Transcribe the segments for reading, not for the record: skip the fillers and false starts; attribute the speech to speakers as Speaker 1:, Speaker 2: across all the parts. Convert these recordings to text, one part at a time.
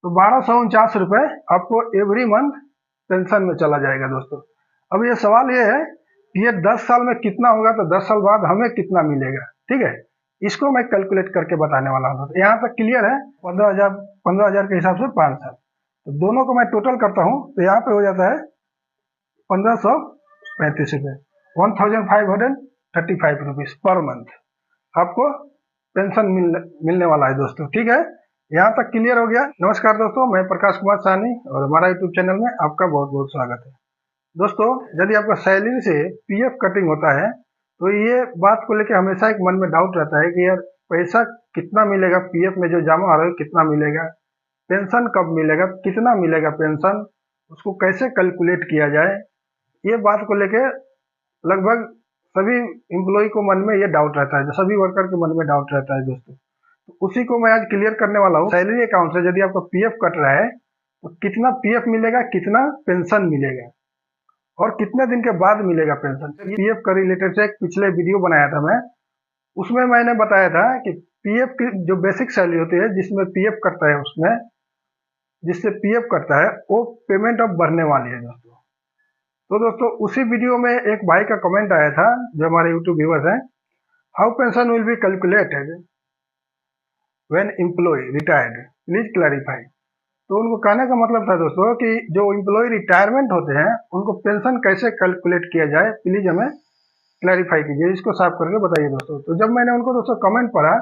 Speaker 1: तो 1249 रुपये आपको एवरी मंथ पेंशन में चला जाएगा दोस्तों। अब ये सवाल ये है कि ये 10 साल में कितना होगा, तो 10 साल बाद हमें कितना मिलेगा। ठीक है, इसको मैं कैलकुलेट करके बताने वाला हूँ। तो यहाँ तक क्लियर है। 15,000 के हिसाब से 5 साल, तो दोनों को मैं टोटल करता हूँ तो यहाँ पे हो जाता है 1535 रुपये, 1535 रुपीज पर मंथ आपको पेंशन मिलने वाला है दोस्तों। ठीक है, यहाँ तक क्लियर हो गया। नमस्कार दोस्तों, मैं प्रकाश कुमार साहनी और हमारा यूट्यूब चैनल में आपका बहुत बहुत स्वागत है। दोस्तों, यदि आपका सैलरी से पीएफ कटिंग होता है तो ये बात को लेकर हमेशा एक मन में डाउट रहता है कि यार पैसा कितना मिलेगा, पीएफ में जो जमा हो रहा है कितना मिलेगा, पेंशन कब मिलेगा, कितना मिलेगा पेंशन, उसको कैसे कैलकुलेट किया जाए। ये बात को लेके लगभग सभी एम्प्लॉय को मन में ये डाउट रहता है, सभी वर्कर के मन में डाउट रहता है दोस्तों। तो उसी को मैं आज क्लियर करने वाला हूँ। सैलरी अकाउंट से यदि आपका पीएफ कट रहा है तो कितना पीएफ मिलेगा, कितना पेंशन मिलेगा और कितने दिन के बाद मिलेगा पेंशन। पीएफ का रिलेटेड से एक पिछले वीडियो बनाया था मैं, उसमें मैंने बताया था कि पीएफ की जो बेसिक सैलरी होती है, जिसमें पीएफ कटता है, उसमें जिससे पीएफ कटता है वो पेमेंट अब बढ़ने वाली है दोस्तों। तो दोस्तों, उसी वीडियो में एक भाई का कमेंट आया था जो हमारे यूट्यूब व्यूअर्स हैं, how pension will be calculated when employ retired, please clarify. तो उनको कहने का मतलब था दोस्तों कि जो एम्प्लॉय रिटायरमेंट होते हैं उनको पेंशन कैसे कैलकुलेट किया जाए, प्लीज हमें क्लैरिफाई कीजिए, इसको साफ करके बताइए दोस्तों। तो जब मैंने उनको दोस्तों कमेंट पढ़ा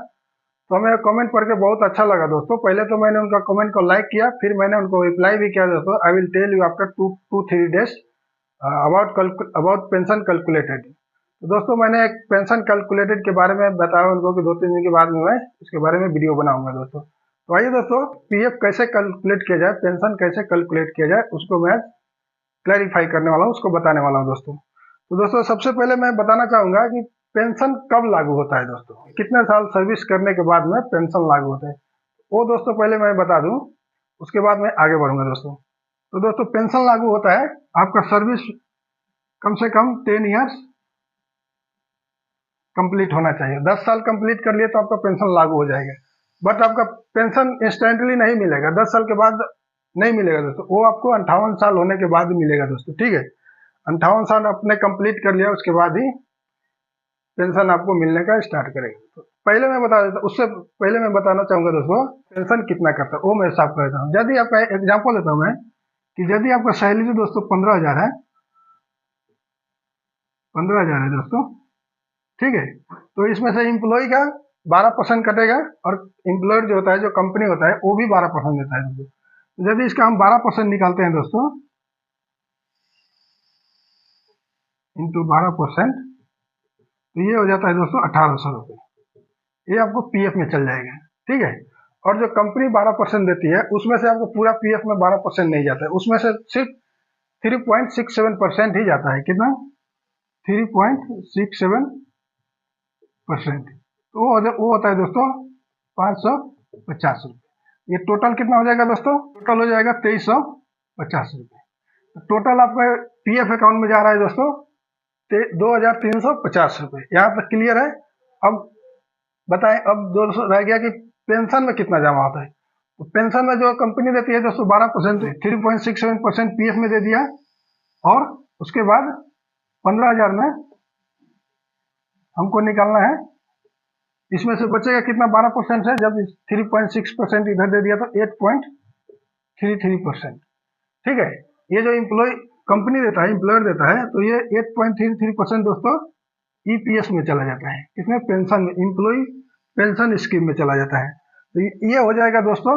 Speaker 1: तो हमें कमेंट पढ़ के बहुत अच्छा लगा दोस्तों। पहले तो मैंने उनका कमेंट को लाइक किया, फिर मैंने उनको रिप्लाई भी किया दोस्तों, I will tell you after 2-3 days about pension calculated. तो दोस्तों, मैंने एक पेंशन कैलकुलेटेड के बारे में बताया उनको कि 2-3 दिन के बाद में मैं इसके बारे में वीडियो बनाऊंगा दोस्तों। तो आइए दोस्तों, पीएफ कैसे कैलकुलेट किया जाए, पेंशन कैसे कैलकुलेट किया जाए, उसको मैं क्लैरिफाई करने वाला हूँ, उसको बताने वाला हूँ दोस्तों। तो दोस्तों, सबसे पहले मैं बताना चाहूंगा कि पेंशन कब लागू होता है दोस्तों, कितने साल सर्विस करने के बाद में पेंशन लागू होता है, वो दोस्तों पहले मैं बता दूं, उसके बाद मैं आगे बढ़ूंगा दोस्तों। तो दोस्तों, पेंशन लागू होता है आपका सर्विस कम से कम 10 years कंप्लीट होना चाहिए। 10 साल कंप्लीट कर लिए तो आपका पेंशन लागू हो जाएगा। बट आपका पेंशन इंस्टेंटली नहीं मिलेगा, 10 साल के बाद नहीं मिलेगा दोस्तों, वो आपको 58 साल होने के बाद मिलेगा दोस्तों। ठीक है, 58 साल आपने कंप्लीट कर लिया उसके बाद ही पेंशन आपको मिलने का स्टार्ट करेगा। तो पहले मैं बता देता, उससे पहले मैं बताना चाहूंगा दोस्तों पेंशन कितना करता है, वो मैं साफ कर देता हूँ। यदि आपका एग्जाम्पल देता हूँ मैं कि यदि आपका सैलरी दोस्तों 15,000 है, 15,000 है दोस्तों, ठीक है, तो इसमें से एम्प्लॉय का 12% कटेगा और एम्प्लॉयर जो होता है, जो कंपनी होता है, वो भी 12% देता है दोस्तों। तो यदि इसका हम 12% निकालते हैं दोस्तों, इंटू 12%, तो ये हो जाता है दोस्तों 1800 रुपये। ये आपको पीएफ में चल जाएगा। ठीक है, और जो कंपनी 12% देती है उसमें से आपको पूरा पीएफ में 12% नहीं जाता है, उसमें से सिर्फ 3.67% ही जाता है। कितना? 3.67%। तो वो होता है दोस्तों 550 रुपये। ये टोटल कितना हो जाएगा दोस्तों? टोटल हो जाएगा 2350 रुपये। टोटल आपका पीएफ अकाउंट में जा रहा है दोस्तों 2,350 रुपये। यहाँ तक क्लियर है। अब बताएं, अब दोस्तों रह गया कि पेंशन में कितना जमा होता है। तो पेंशन में जो कंपनी देती है दोस्तों 12%, 3.67% पीएफ में दे दिया, और उसके बाद 15,000 में हमको निकालना है, इसमें से बचेगा कितना? 12% से जब 3.6% इधर दे दिया तो 8.33%। ठीक है, ये जो एम्प्लॉय कंपनी देता है, एम्प्लॉयर देता है, तो ये 8.33% दोस्तों ईपीएस में चला जाता है। इसमें पेंशन में, एम्प्लॉय पेंशन स्कीम में चला जाता है। तो ये हो जाएगा दोस्तों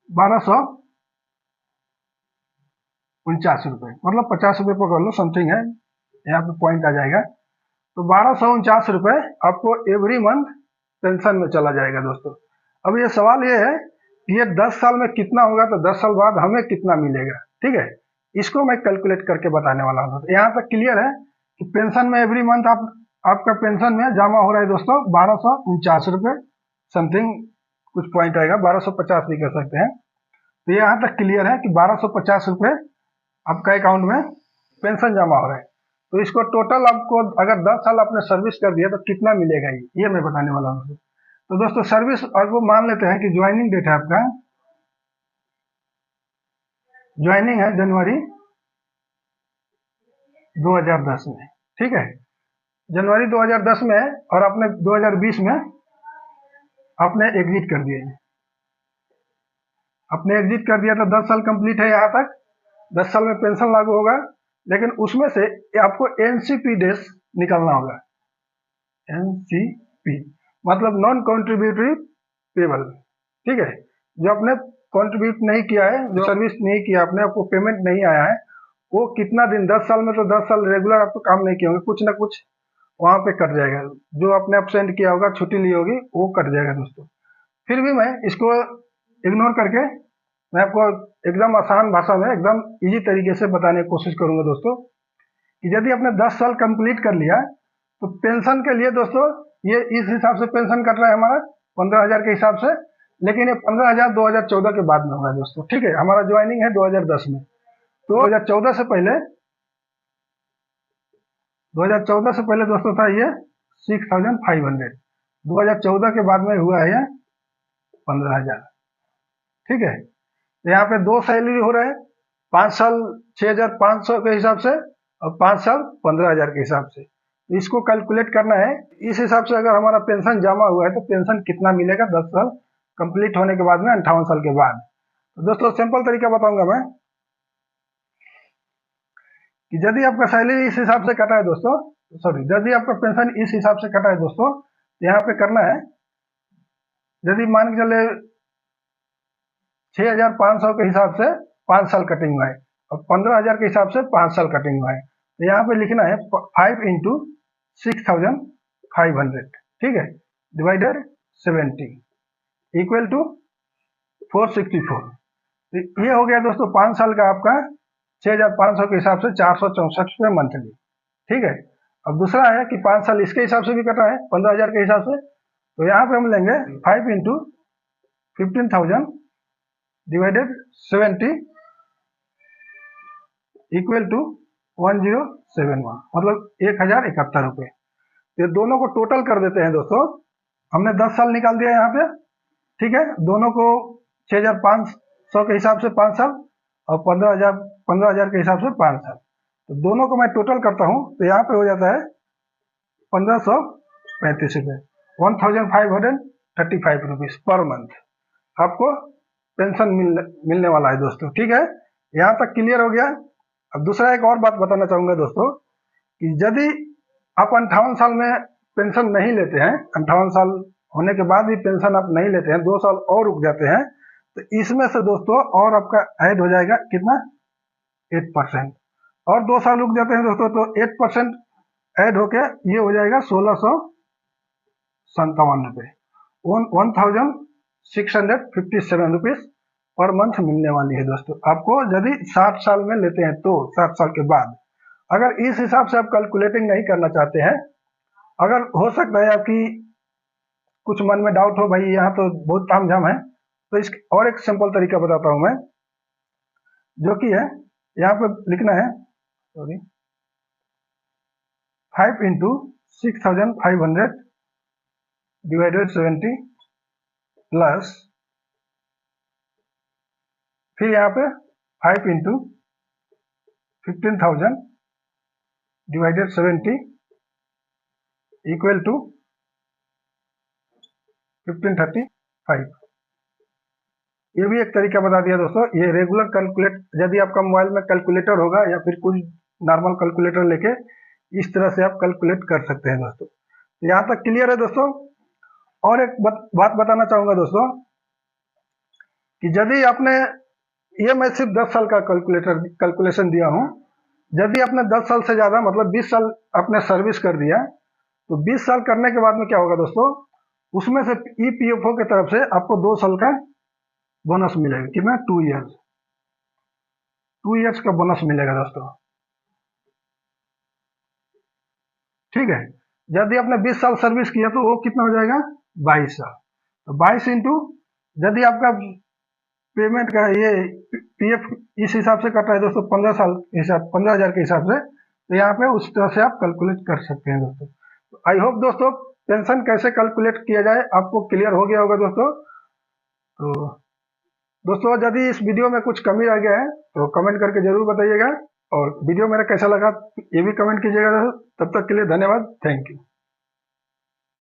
Speaker 1: 1249 रुपये, मतलब 50 रुपये पकड़ लो, समथिंग है, यहाँ पे पॉइंट आ जाएगा। तो 1249 रुपये आपको एवरी मंथ पेंशन में चला जाएगा दोस्तों। अब ये सवाल ये है कि ये 10 साल में कितना होगा, तो 10 साल बाद हमें कितना मिलेगा। ठीक है, इसको मैं कैलकुलेट करके बताने वाला हूँ। तो यहाँ तक क्लियर है कि पेंशन में एवरी मंथ आपका पेंशन में जमा हो रहा है दोस्तों 1249 रुपये, समथिंग कुछ पॉइंट आएगा, 1250 भी कर सकते हैं। तो यहाँ तक क्लियर है कि 1250 रुपये आपका अकाउंट में पेंशन जमा हो रहा है। तो इसको टोटल आपको अगर 10 साल आपने सर्विस कर दिया तो कितना मिलेगा, ये मैं बताने वाला हूँ। तो दोस्तों सर्विस, और वो मान लेते हैं कि ज्वाइनिंग डेट है आपका ज्वाइनिंग है जनवरी 2010 में, ठीक है, जनवरी 2010 में है और आपने 2020 में आपने एग्जिट कर दिया, आपने एग्जिट कर दिया तो 10 साल कंप्लीट है यहाँ तक, 10 साल में पेंशन लागू होगा, लेकिन उसमें से आपको एनसीपी डेज निकालना होगा। एनसीपी मतलब नॉन कॉन्ट्रीब्यूटरी पेबल, ठीक है, जो आपने कंट्रीब्यूट नहीं किया है, जो सर्विस नहीं किया आपने, आपको पेमेंट नहीं आया है, वो कितना दिन, 10 साल में तो 10 साल रेगुलर आप तो काम नहीं किए होंगे, कुछ ना कुछ वहां पे कट जाएगा, जो आपने अपसेंट किया होगा, छुट्टी ली होगी, वो कट जाएगा दोस्तों। फिर भी मैं इसको इग्नोर करके मैं आपको एकदम आसान भाषा में, एकदम इजी तरीके से बताने की कोशिश करूंगा दोस्तों, कि यदि आपने 10 साल कंप्लीट कर लिया तो पेंशन के लिए दोस्तों ये इस हिसाब से पेंशन कट रहा है हमारा 15,000 के हिसाब से, लेकिन ये 15,000 2014 के बाद में होगा दोस्तों, ठीक है, हमारा ज्वाइनिंग है 2010 में, तो 2014 से पहले, 2014 से पहले दोस्तों था ये 6,500, 2014 के बाद में हुआ है ये 15,000, ठीक है, तो यहाँ पे दो सैलरी हो रहे हैं, 5 साल 6,500 के हिसाब से और 5 साल 15,000 के हिसाब से, तो इसको कैलकुलेट करना है, इस हिसाब से अगर हमारा पेंशन जमा हुआ है तो पेंशन कितना मिलेगा 10 साल कंप्लीट होने के बाद में, 58 साल के बाद। तो दोस्तों सिंपल तरीका बताऊंगा मैं, कि यदि आपका सैलरी इस हिसाब से कटा है दोस्तों, सॉरी, यदि आपका पेंशन इस हिसाब से कटा है दोस्तों, तो यहाँ पे करना है, यदि मान के चले 6,500 के हिसाब से 5 साल कटिंग हुआ है और 15,000 के हिसाब से 5 साल कटिंग हुआ है, तो यहाँ पे लिखना है 5 इंटू 6,500, ठीक है, डिवाइडेड 70 इक्वल टू 464, तो ये हो गया दोस्तों 5 साल का आपका 6,500 के हिसाब से 464 रुपये मंथली, ठीक है। अब दूसरा है कि 5 साल इसके हिसाब से भी कटा है 15,000 के हिसाब से, तो यहाँ पे हम लेंगे 5 इंटू 15,000 डिवाइडेड 70 इक्वल टू 1071, मतलब 1,071 रुपये। ये दोनों को टोटल कर देते हैं दोस्तों, हमने 10 साल निकाल दिया यहाँ पे, ठीक है, दोनों को 6,500 के हिसाब से 5 साल और 15,000 के हिसाब से 5 साल, तो दोनों को मैं टोटल करता हूँ तो यहाँ पे हो जाता है 1,535 रुपये, 1,535 रुपीज पर मंथ आपको पेंशन मिलने वाला है दोस्तों, ठीक है, यहाँ तक क्लियर हो गया। अब दूसरा एक और बात बताना चाहूंगा दोस्तों, कि यदि आप 58 साल में पेंशन नहीं लेते हैं, 58 साल होने के बाद भी पेंशन आप नहीं लेते हैं, 2 साल और रुक जाते हैं, तो इसमें से दोस्तों और आपका ऐड हो जाएगा कितना, 8%, और 2 साल रुक जाते हैं दोस्तों तो 8% ऐड होके ये हो जाएगा 1,657 रुपये, 1,657 रुपीज पर मंथ मिलने वाली है दोस्तों आपको, यदि 60 साल में लेते हैं तो 60 साल के बाद। अगर इस हिसाब से आप कैलकुलेटिंग नहीं करना चाहते हैं, अगर हो सकता है आपकी कुछ मन में डाउट हो, भाई यहाँ तो बहुत तामझाम है, तो इस और एक सिंपल तरीका बताता हूं मैं, जो कि है यहाँ पे लिखना है, सॉरी, 5 इंटू 6,500 डिवाइडेड 70 प्लस, फिर यहाँ पे 5 इंटू 15,000 डिवाइडेड 70 इक्वल टू 1535। ये भी एक तरीका बता दिया दोस्तों, ये रेगुलर कैलकुलेट, यदि आपका मोबाइल में कैलकुलेटर होगा या फिर कोई नॉर्मल कैलकुलेटर लेके इस तरह से आप कैलकुलेट कर सकते हैं दोस्तों। तो यहाँ तक क्लियर है दोस्तों। और एक बात बताना चाहूंगा दोस्तों, कि यदि आपने, ये मैं सिर्फ 10 साल का कैलकुलेशन दिया हूँ, यदि आपने 10 साल से ज्यादा मतलब 20 साल आपने सर्विस कर दिया, तो 20 साल करने के बाद में क्या होगा दोस्तों, उसमें से ईपीएफओ की तरफ से आपको 2 साल का बोनस मिलेगा, कितना, 2 इयर्स का बोनस मिलेगा दोस्तों, ठीक है। यदि आपने 20 साल सर्विस किया तो वो कितना हो जाएगा, 22 साल, तो 22 इंटू, यदि आपका पेमेंट का ये पीएफ इस हिसाब से कट रहा है दोस्तों, 15 साल के हिसाब, 15,000 के हिसाब से, तो यहाँ पे उस तरह से आप कैलकुलेट कर सकते हैं दोस्तों। तो आई होप दोस्तों पेंशन कैसे कैलकुलेट किया जाए आपको क्लियर हो गया होगा दोस्तों। तो दोस्तों यदि इस वीडियो में कुछ कमी रह गया है तो कमेंट करके जरूर बताइएगा, और वीडियो मेरा कैसा लगा ये भी कमेंट कीजिएगा। तब तक के लिए धन्यवाद, थैंक यू।